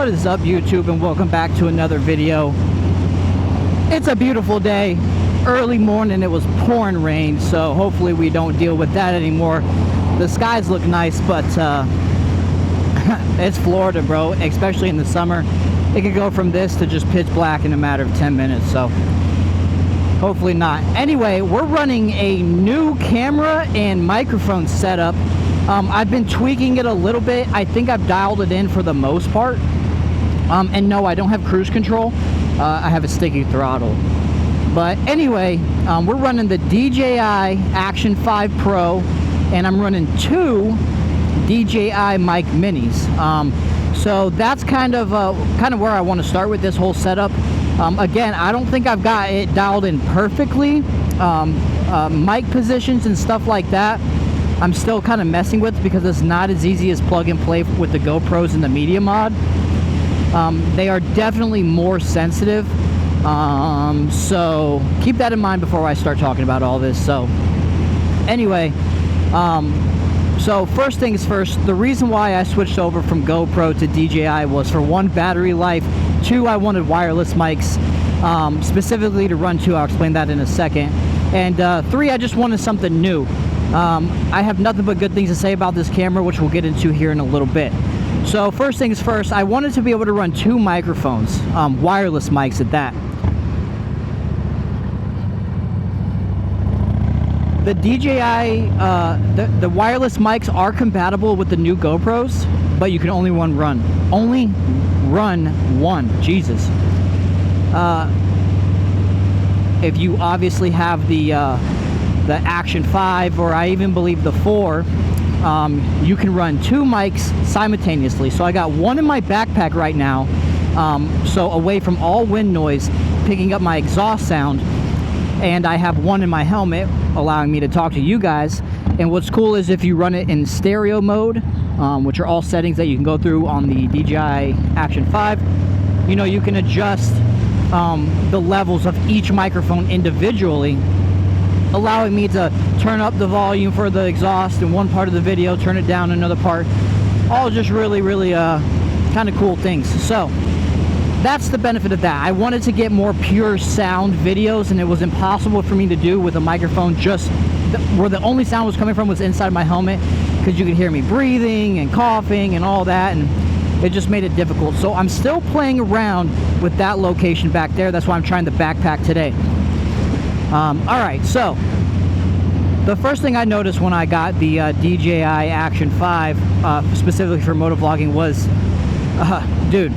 What is up, YouTube, and welcome back to another video. It's a beautiful day. Early morning, it was pouring rain, so hopefully we don't deal with that anymore. The skies look nice, but it's Florida, bro, especially in the summer. It could go from this to just pitch black in a matter of 10 minutes, so hopefully not. Anyway, we're running a new camera and microphone setup. I've been tweaking it a little bit. I think I've dialed it in for the most part. And no, I don't have cruise control. I have a sticky throttle. But anyway, we're running the DJI Action 5 Pro, and I'm running two DJI mic minis. So that's kind of where I want to start with this whole setup. Again, I don't think I've got it dialed in perfectly. Mic positions and stuff like that, I'm still kind of messing with because it's not as easy as plug and play with the GoPros and the Media Mod. They are definitely more sensitive. So keep that in mind before I start talking about all this. So anyway, so first things first, the reason why I switched over from GoPro to DJI was, for one, battery life. Two, I wanted wireless mics, specifically to run two. I'll explain that in a second. And three, I just wanted something new. I have nothing but good things to say about this camera, which we'll get into here in a little bit. So first things first, I wanted to be able to run two microphones, wireless mics at that. The DJI, the wireless mics are compatible with the new GoPros, but you can only run one. Jesus. If you obviously have the Action 5, or I even believe the 4, you can run two mics simultaneously. So I got one in my backpack right now, so away from all wind noise, picking up my exhaust sound, and I have one in my helmet allowing me to talk to you guys. And what's cool is if you run it in stereo mode, which are all settings that you can go through on the DJI Action 5, you know, you can adjust the levels of each microphone individually, allowing me to turn up the volume for the exhaust in one part of the video, turn it down in another part. All just really kind of cool things. So that's the benefit of that. I wanted to get more pure sound videos, and it was impossible for me to do with a microphone where the only sound was coming from was inside my helmet, because you could hear me breathing and coughing and all that, and it just made it difficult. So I'm still playing around with that location back there. That's why I'm trying the backpack today. Alright, so the first thing I noticed when I got the DJI Action 5, specifically for motovlogging, was, dude,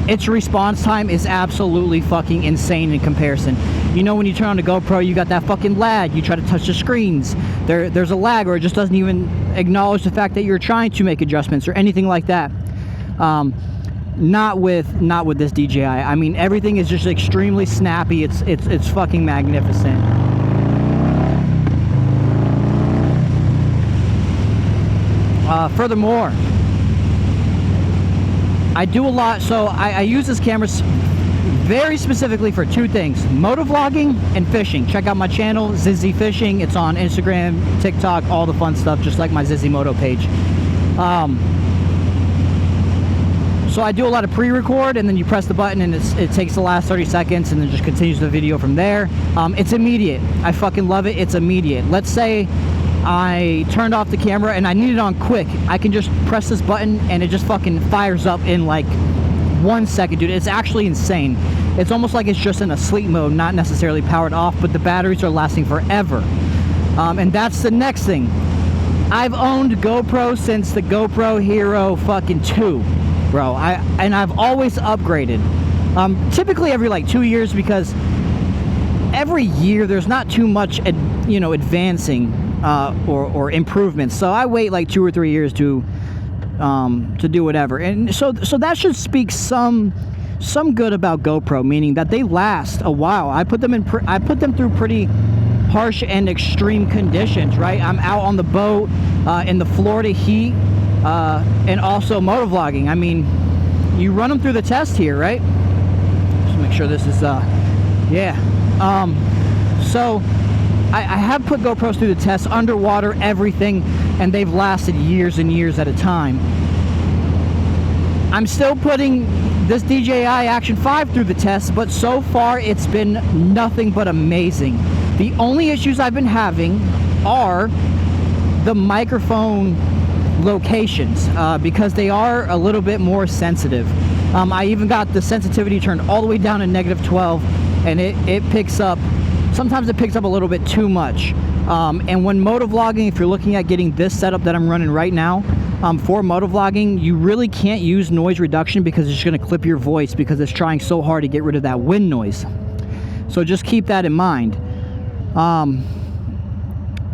its response time is absolutely fucking insane in comparison. You know, when you turn on the GoPro, you got that fucking lag. You try to touch the screens, there's a lag, or it just doesn't even acknowledge the fact that you're trying to make adjustments or anything like that. Not with this DJI. I mean, everything is just extremely snappy. It's fucking magnificent. Furthermore, I do a lot. So I use this camera very specifically for two things: motovlogging and fishing. Check out my channel, Zizzy Fishing. It's on Instagram, TikTok, all the fun stuff, just like my Zizzy Moto page. So I do a lot of pre-record, and then you press the button and it takes the last 30 seconds and then just continues the video from there. It's immediate. I fucking love it. It's immediate. Let's say I turned off the camera and I need it on quick. I can just press this button and it just fucking fires up in like 1 second, dude. It's actually insane. It's almost like it's just in a sleep mode, not necessarily powered off, but the batteries are lasting forever. And that's the next thing. I've owned GoPro since the GoPro Hero fucking 2. Bro, I've always upgraded, typically every like 2 years, because every year there's not too much advancing or improvements. So I wait like 2 or 3 years to do whatever, and so that should speak some good about GoPro, meaning that they last a while. I put them through pretty harsh and extreme conditions, right? I'm out on the boat in the Florida heat. And also motovlogging. I mean, you run them through the test here, right? Just make sure this is, yeah. So I have put GoPros through the test, underwater, everything, and they've lasted years and years at a time. I'm still putting this DJI Action 5 through the test, but so far it's been nothing but amazing. The only issues I've been having are the microphone locations, because they are a little bit more sensitive. I even got the sensitivity turned all the way down to -12, and it picks up, sometimes it picks up a little bit too much. And when motovlogging, if you're looking at getting this setup that I'm running right now, for motovlogging, you really can't use noise reduction because it's going to clip your voice because it's trying so hard to get rid of that wind noise. So just keep that in mind.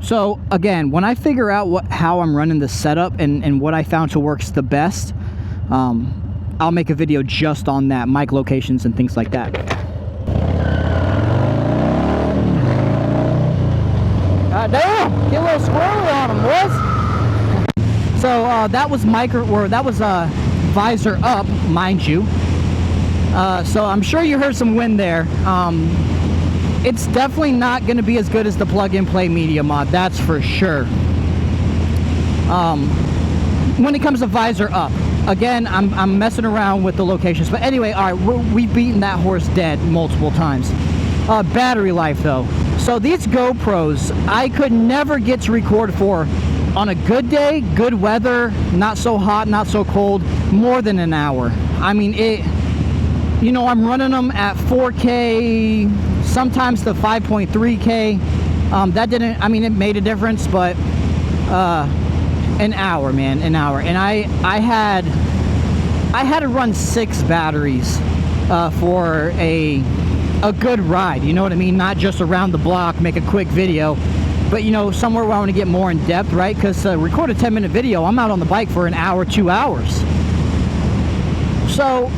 So again, when I figure out how I'm running this setup and what I found to works the best, I'll make a video just on that, mic locations and things like that. Damn, get a little squirrely on them, boys. So that was visor up, mind you. So I'm sure you heard some wind there. It's definitely not going to be as good as the plug-and play media mod, that's for sure. When it comes to visor up, again, I'm messing around with the locations. But anyway, all right, we've beaten that horse dead multiple times. Battery life though. So these GoPros, I could never get to record for, on a good day, good weather, not so hot, not so cold, more than an hour. I mean, you know, I'm running them at 4K, sometimes to 5.3K. That didn't, I mean, it made a difference, but an hour, man, an hour. And I had to run 6 batteries for a good ride, you know what I mean? Not just around the block, make a quick video, but you know, somewhere where I want to get more in depth, right? Because record a 10-minute video, I'm out on the bike for an hour, 2 hours. So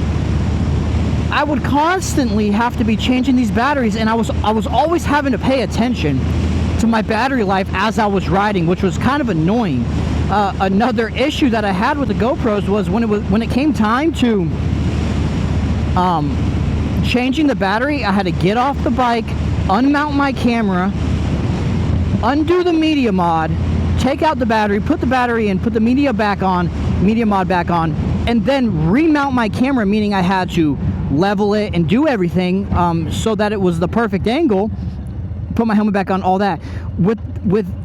I would constantly have to be changing these batteries, and I was always having to pay attention to my battery life as I was riding, which was kind of annoying. Another issue that I had with the GoPros was when it came time to changing the battery, I had to get off the bike, unmount my camera, undo the media mod, take out the battery, put the battery in, put the media mod back on, and then remount my camera, meaning I had to level it and do everything so that it was the perfect angle, put my helmet back on, all that.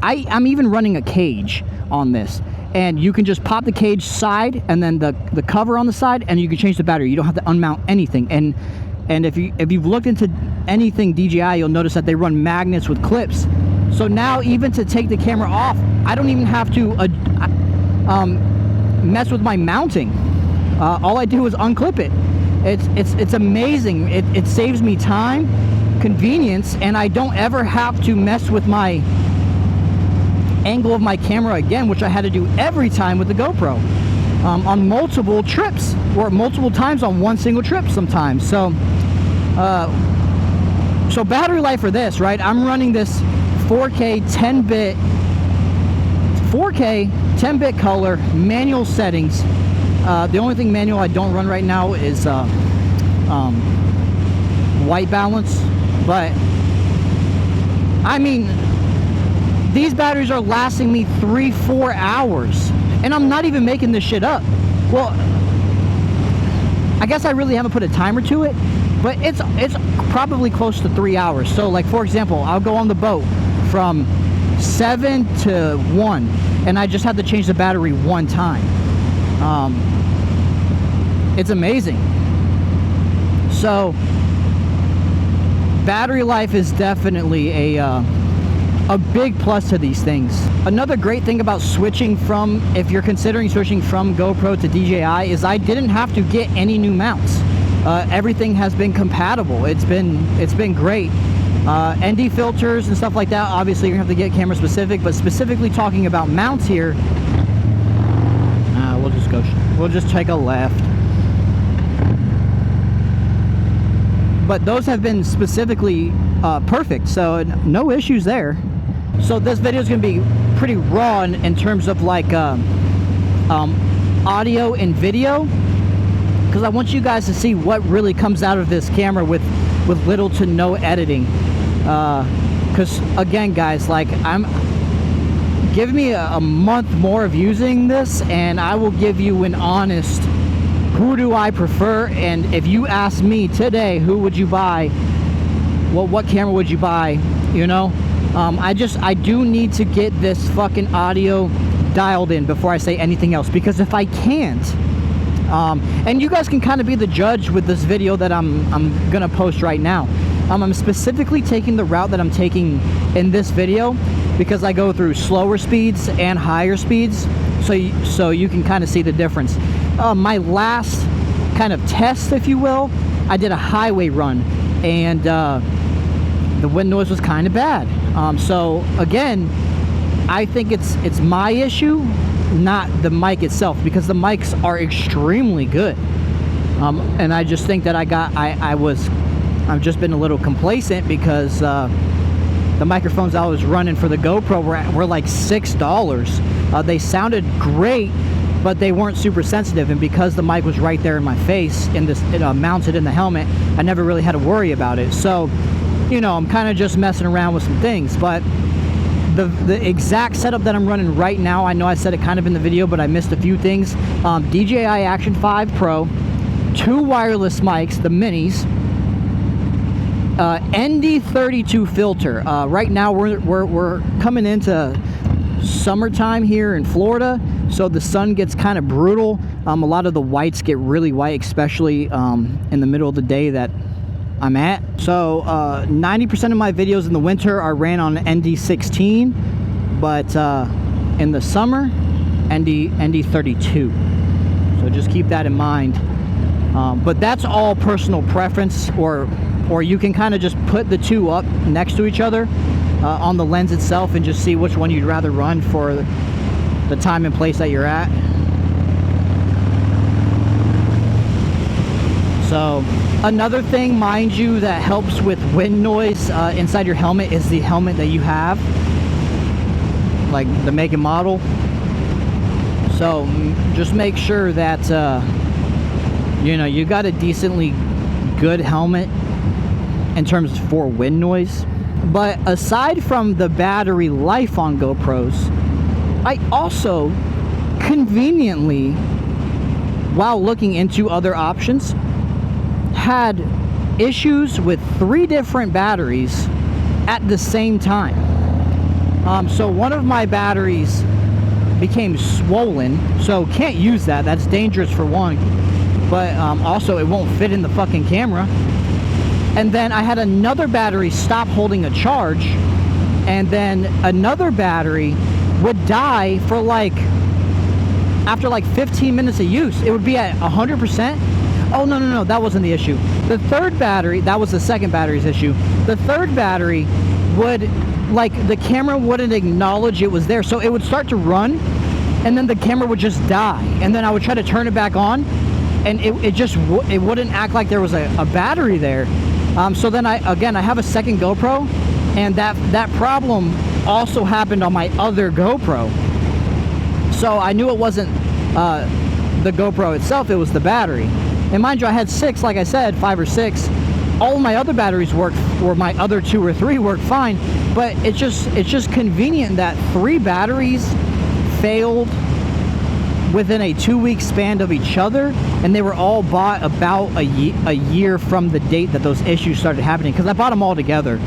I'm even running a cage on this, and you can just pop the cage side and then the cover on the side, and you can change the battery. You don't have to unmount anything. And if you've looked into anything DJI, you'll notice that they run magnets with clips. So now even to take the camera off, I don't even have to mess with my mounting. All I do is unclip it. It's amazing. It saves me time, convenience, and I don't ever have to mess with my angle of my camera again, which I had to do every time with the GoPro on multiple trips, or multiple times on one single trip sometimes. So so battery life for this, right? I'm running this 4K 10-bit color manual settings. The only thing manual I don't run right now is white balance, but I mean, these batteries are lasting me 3-4 hours, and I'm not even making this shit up. Well, I guess I really haven't put a timer to it, but it's probably close to 3 hours. So like, for example, I'll go on the boat from 7 to 1, and I just had to change the battery one time. It's amazing. So battery life is definitely a big plus to these things. Another great thing about switching from, if you're considering switching from GoPro to DJI, is I didn't have to get any new mounts. Everything has been compatible. It's been great. ND filters and stuff like that, obviously you're gonna have to get camera specific, but specifically talking about mounts here, we'll just take a left. But those have been specifically perfect, so no issues there. So this video is going to be pretty raw in terms of like audio and video, because I want you guys to see what really comes out of this camera with little to no editing. Because again, guys, like, give me a month more of using this, and I will give you an honest who do I prefer? And if you ask me today, who would you buy? Well, what camera would you buy? You know, I do need to get this fucking audio dialed in before I say anything else, because if I can't, and you guys can kind of be the judge with this video that I'm gonna post right now. I'm specifically taking the route that I'm taking in this video because I go through slower speeds and higher speeds, so you can kind of see the difference. My last kind of test, if you will, I did a highway run, and the wind noise was kind of bad. So again, I think it's my issue, not the mic itself, because the mics are extremely good. And I just think that I've just been a little complacent because the microphones I was running for the GoPro were like $6. They sounded great, but they weren't super sensitive, and because the mic was right there in my face in this mounted in the helmet, I never really had to worry about it. So, you know, I'm kind of just messing around with some things. But the exact setup that I'm running right now, I know I said it kind of in the video, but I missed a few things. DJI Action 5 Pro, 2 wireless mics, the minis, ND32 filter. Right now we're coming into summertime here in Florida, so the sun gets kind of brutal. A lot of the whites get really white, especially in the middle of the day that I'm at. So 90% of my videos in the winter are ran on ND16, but in the summer, ND32. So just keep that in mind. But that's all personal preference, or you can kind of just put the two up next to each other on the lens itself and just see which one you'd rather run for the time and place that you're at. So another thing, mind you, that helps with wind noise inside your helmet is the helmet that you have, like the make and model. So just make sure that you know, you got a decently good helmet in terms for wind noise. But aside from the battery life on GoPros, I also conveniently, while looking into other options, had issues with 3 different batteries at the same time. So one of my batteries became swollen, so can't use that. That's dangerous for one, but also it won't fit in the fucking camera. And then I had another battery stop holding a charge, and then another battery would die for after 15 minutes of use. It would be at 100%. Oh, no, that wasn't the issue. The third battery, that was the second battery's issue. The third battery would, the camera wouldn't acknowledge it was there. So it would start to run, and then the camera would just die. And then I would try to turn it back on, and it wouldn't act like there was a battery there. So then I have a second GoPro, and that problem also happened on my other GoPro. So I knew it wasn't the GoPro itself, it was the battery. And mind you, I had 6, like I said, 5 or 6. All of my other batteries worked, or my other 2 or 3 worked fine, but it's just convenient that 3 batteries failed within a 2-week span of each other, and they were all bought about a year from the date that those issues started happening, because I bought them all together.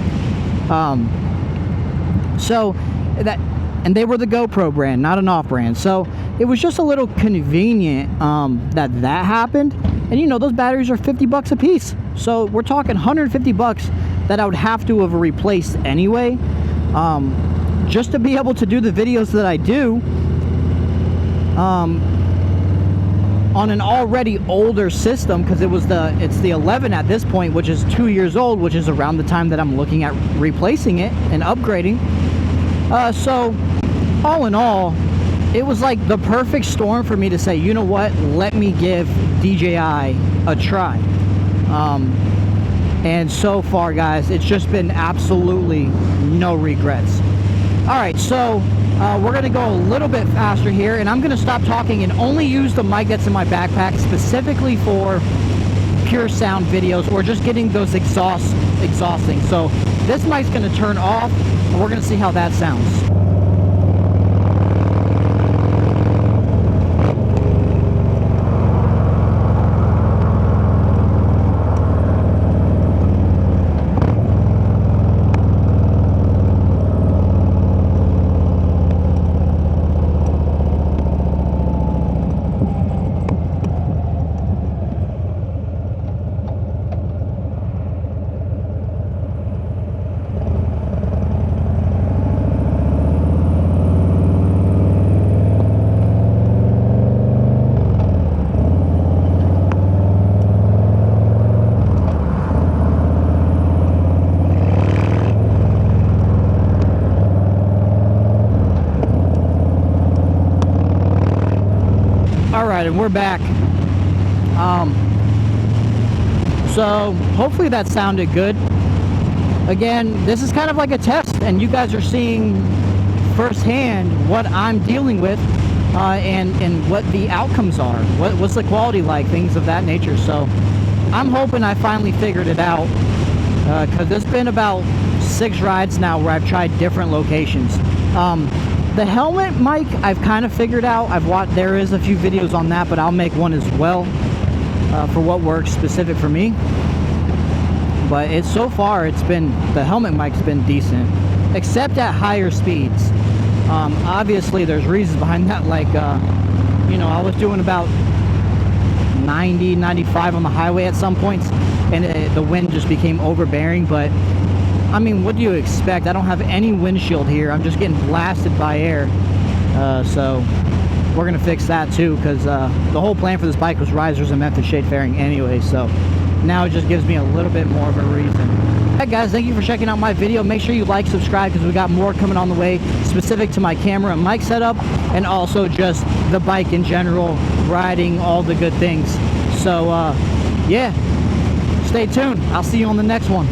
And they were the GoPro brand, not an off-brand. So it was just a little convenient that happened. And you know, those batteries are $50 a piece. So we're talking $150 that I would have to have replaced anyway, just to be able to do the videos that I do on an already older system, because it's the 11 at this point, which is 2 years old, which is around the time that I'm looking at replacing it and upgrading. So all in all, it was like the perfect storm for me to say, you know what, let me give DJI a try. And so far, guys, it's just been absolutely no regrets. All right, so we're gonna go a little bit faster here, and I'm gonna stop talking and only use the mic that's in my backpack specifically for pure sound videos, or just getting those exhausting. So this mic's gonna turn off, and we're gonna see how that sounds. right, and we're back. So hopefully that sounded good. Again, this is kind of like a test, and you guys are seeing firsthand what I'm dealing with, and what the outcomes are. What's the quality like, things of that nature. So I'm hoping I finally figured it out, because there's been about 6 rides now where I've tried different locations. The helmet mic I've kind of figured out. I've watched, there is a few videos on that, but I'll make one as well for what works specific for me. But it's so far, it's been, the helmet mic's been decent, except at higher speeds. Obviously there's reasons behind that, like you know, I was doing about 90, 95 on the highway at some points, and the wind just became overbearing. But I mean, what do you expect? I don't have any windshield here. I'm just getting blasted by air. So we're gonna fix that too, because the whole plan for this bike was risers and method shade fairing anyway. So now it just gives me a little bit more of a reason. Alright guys, thank you for checking out my video. Make sure you like, subscribe, because we got more coming on the way specific to my camera and mic setup, and also just the bike in general, riding, all the good things. So yeah, stay tuned. I'll see you on the next one.